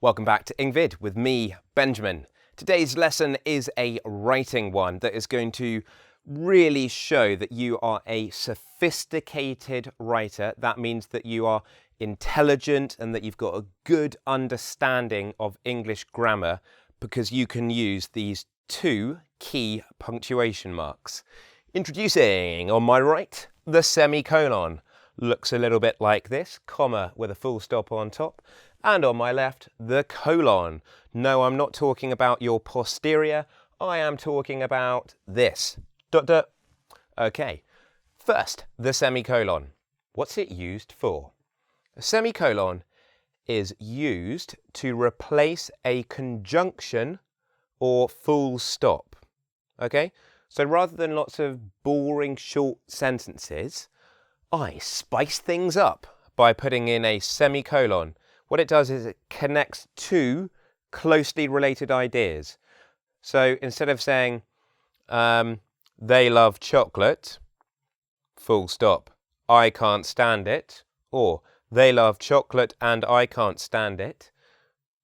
Welcome back to engVid with me, Benjamin. Today's lesson is a writing one that is going to really show that you are a sophisticated writer. That means that you are intelligent and that you've got a good understanding of English grammar because you can use these two key punctuation marks. Introducing, on my right, the semicolon. Looks a little bit like this, comma with a full stop on top. And on my left, the colon. No, I'm not talking about your posterior. I am talking about this. ... Okay, first, the semicolon. What's it used for? A semicolon is used to replace a conjunction or full stop. Okay, so rather than lots of boring short sentences, I spice things up by putting in a semicolon. What it does is it connects two closely related ideas. So instead of saying, they love chocolate, full stop, I can't stand it, or they love chocolate and I can't stand it,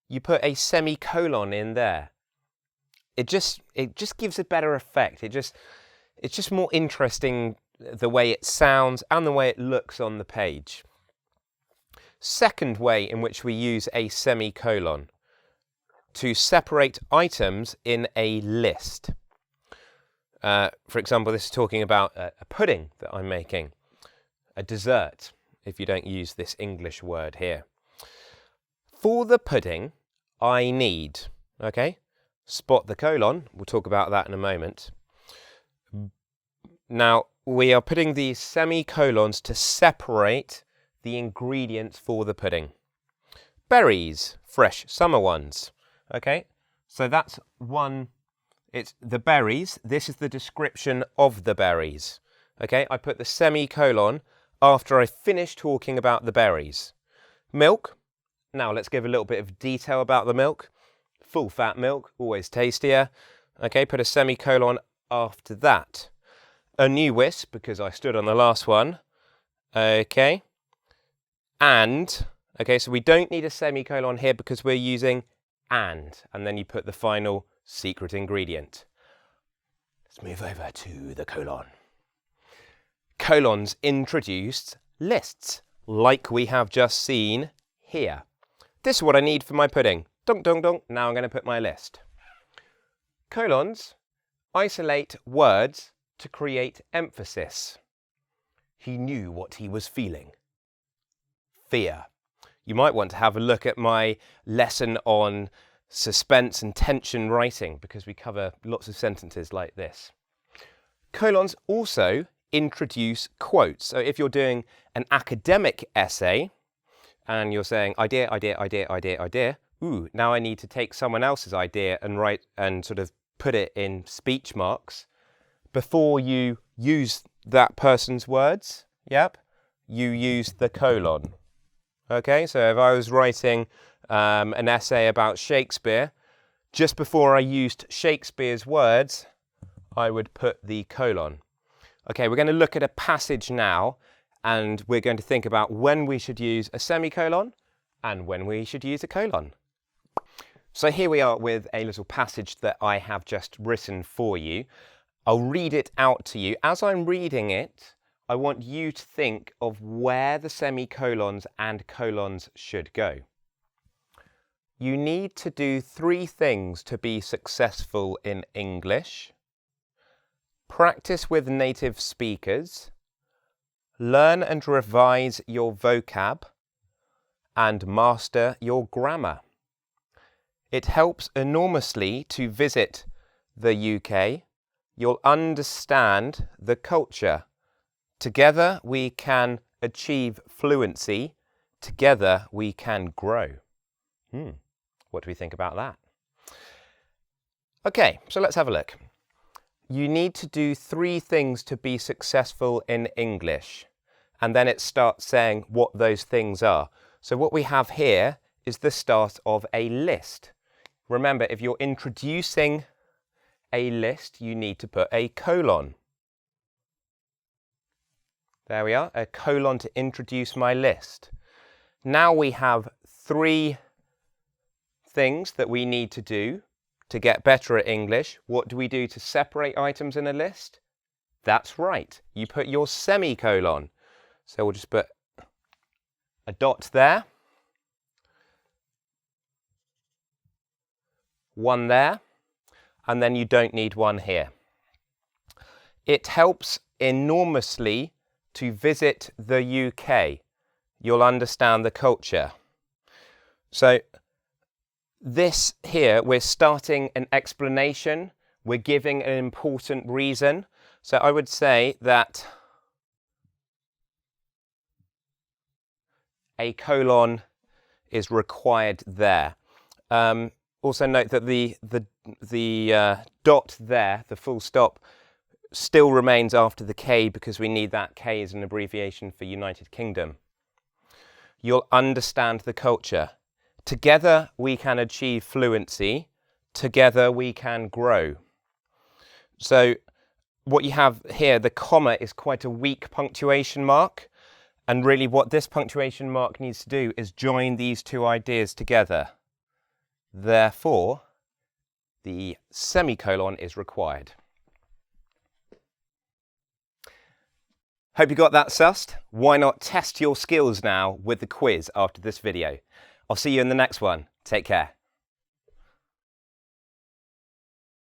you put a semicolon in there. It just gives a better effect. It's just more interesting the way it sounds and the way it looks on the page. Second way in which we use a semicolon, to separate items in a list. For example, this is talking about a pudding that I'm making, a dessert, if you don't use this English word here. For the pudding, I need, okay? Spot the colon, we'll talk about that in a moment. Now, we are putting these semicolons to separate the ingredients for the pudding. Berries, fresh summer ones. Okay, so that's one. It's the berries. This is the description of the berries. Okay, I put the semicolon after I finish talking about the berries. Milk. Now let's give a little bit of detail about the milk. Full fat milk, always tastier. Okay, put a semicolon after that. A new whisk, because I stood on the last one. Okay. And, okay, so we don't need a semicolon here because we're using and then you put the final secret ingredient. Let's move over to the colon. Colons introduce lists, like we have just seen here. This is what I need for my pudding. Dunk, dunk, dunk. Now I'm going to put my list. Colons isolate words to create emphasis. He knew what he was feeling. Fear. You might want to have a look at my lesson on suspense and tension writing because we cover lots of sentences like this. Colons also introduce quotes. So if you're doing an academic essay and you're saying idea, idea, idea, idea, idea, now I need to take someone else's idea and write and sort of put it in speech marks before you use that person's words. Yep, you use the colon. Okay, so if I was writing an essay about Shakespeare, just before I used Shakespeare's words, I would put the colon. Okay, we're going to look at a passage now, and we're going to think about when we should use a semicolon and when we should use a colon. So here we are with a little passage that I have just written for you. I'll read it out to you. As I'm reading it, I want you to think of where the semicolons and colons should go. You need to do 3 things to be successful in English. Practice with native speakers, learn and revise your vocab, and master your grammar. It helps enormously to visit the UK. You'll understand the culture. Together we can achieve fluency. Together we can grow. What do we think about that? Okay, so let's have a look. You need to do 3 things to be successful in English. And then it starts saying what those things are. So what we have here is the start of a list. Remember, if you're introducing a list, you need to put a colon. There we are, a colon to introduce my list. Now we have 3 things that we need to do to get better at English. What do we do to separate items in a list? That's right, you put your semicolon. So we'll just put a dot there, one there, and then you don't need one here. It helps enormously to visit the UK. You'll understand the culture. So this here, we're starting an explanation. We're giving an important reason. So I would say that a colon is required there. Also note that the dot there, the full stop, still remains after the K because we need that K as an abbreviation for United Kingdom. You'll understand the culture. Together we can achieve fluency. Together we can grow. So what you have here, the comma, is quite a weak punctuation mark. And really what this punctuation mark needs to do is join these two ideas together. Therefore, the semicolon is required. Hope you got that sussed. Why not test your skills now with the quiz after this video? I'll see you in the next one. Take care.